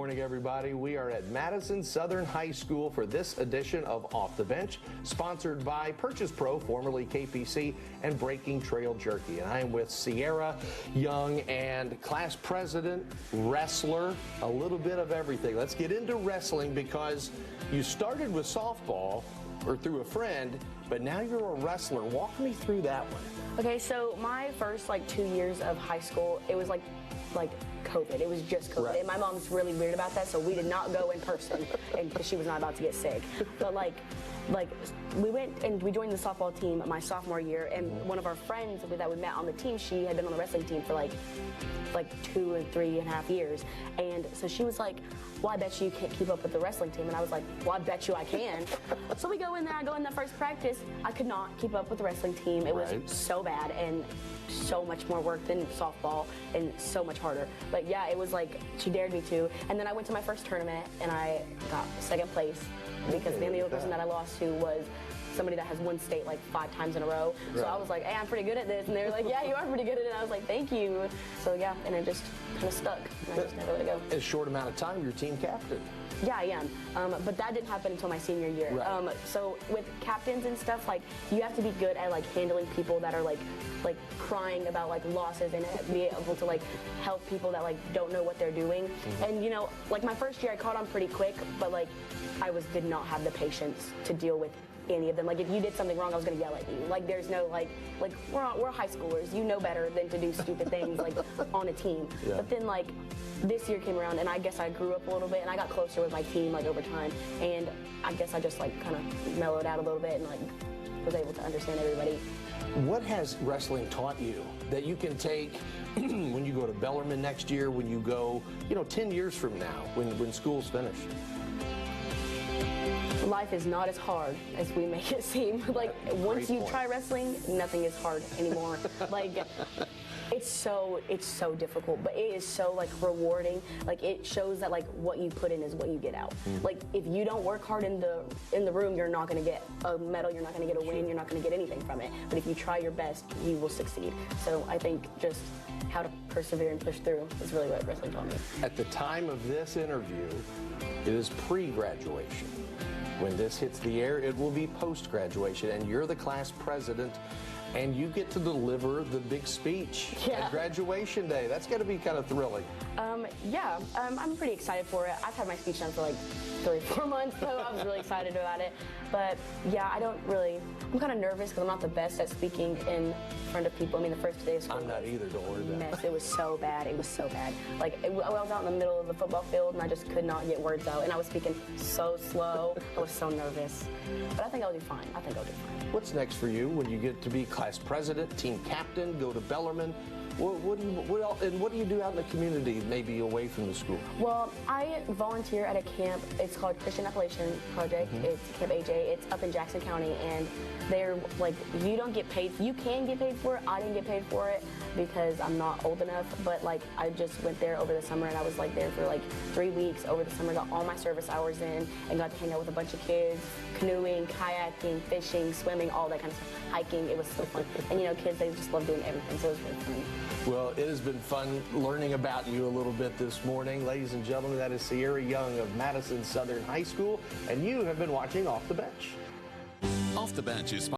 morning, everybody. We are at Madison Southern High School for this edition of Off the Bench, sponsored by Purchase Pro, formerly KPC, and Breaking Trail Jerky. And I am with Sierra Young and class president, wrestler, a little bit of everything. Let's get into wrestling because you started with softball or through a friend, but now you're a wrestler. Walk me through that one. Okay, so my first 2 years of high school, it was like COVID. It was just COVID. Right. And my mom's really weird about that, so we did not go in person because she was not about to get sick. But we went and we joined the softball team my sophomore year, and one of our friends that we met on the team, she had been on the wrestling team for like 2 and 3.5 years. And so she was like, well, I bet you can't keep up with the wrestling team. And I was like, well, I bet you I can. So we go in there, I go in the first practice. I could not keep up with the wrestling team. It was so bad and so much more work than softball and so much harder. But yeah, it was like she dared me to. And then I went to my first tournament and I got second place because the only other person that I lost to was somebody that has won state 5 times in a row. So I was like, hey, I'm pretty good at this. And they were like, yeah, you are pretty good at it. And I was like, thank you. So yeah, and it just kind of stuck. And I just never let it go. In a short amount of time, you're team captain. Yeah, I am. But that didn't happen until my senior year. Right. So with captains and stuff, you have to be good at handling people that are crying about losses and be able to help people that don't know what they're doing. And my first year I caught on pretty quick, but I did not have the patience to deal with any of them. If you did something wrong, I was gonna yell at you. There's no we're high schoolers. You know better than to do stupid things on a team. Yeah. But then this year came around and I guess I grew up a little bit and I got closer with my team over time. And I guess I just kind of mellowed out a little bit and was able to understand everybody. What has wrestling taught you that you can take when you go to Bellarmine next year, when you go, 10 years from now, when school's finished? Life is not as hard as we make it seem. Once you try wrestling, nothing is hard anymore. It's so difficult, but it is so rewarding. It shows that what you put in is what you get out. If you don't work hard in the room, you're not going to get a medal, you're not going to get a win, you're not going to get anything from it. But if you try your best, you will succeed. So I think just how to persevere and push through is really what wrestling taught me. At the time of this interview, it is pre-graduation. When this hits the air, it will be post-graduation, and you're the class president, and you get to deliver the big speech at graduation day. That's got to be kind of thrilling. Yeah, I'm pretty excited for it. I've had my speech done for 3 or 4 months, so I was really excited about it. But yeah, I'm kind of nervous because I'm not the best at speaking in front of people. I mean, the first day of school. I'm not either, don't worry about it. It was so bad. It was so bad. I was out in the middle of the football field and I just could not get words out. And I was speaking so slow. I was so nervous. But I think I'll do fine. What's next for you when you get to be class president, team captain, go to Bellarmine? What do you do out in the community, maybe away from the school? Well, I volunteer at a camp. It's called Christian Appalachian Project. It's Camp AJ. It's up in Jackson County, and they're you don't get paid. You can get paid for it. I didn't get paid for it because I'm not old enough. But I just went there over the summer, and I was there for 3 weeks over the summer. Got all my service hours in, and got to hang out with a bunch of kids, canoeing, kayaking, fishing, swimming, all that kind of stuff. Hiking. It was so fun. And kids, they just love doing everything. So it was really fun. Well, it has been fun learning about you a little bit this morning. Ladies and gentlemen, that is Sierra Young of Madison Southern High School, and you have been watching Off the Bench. Off the Bench is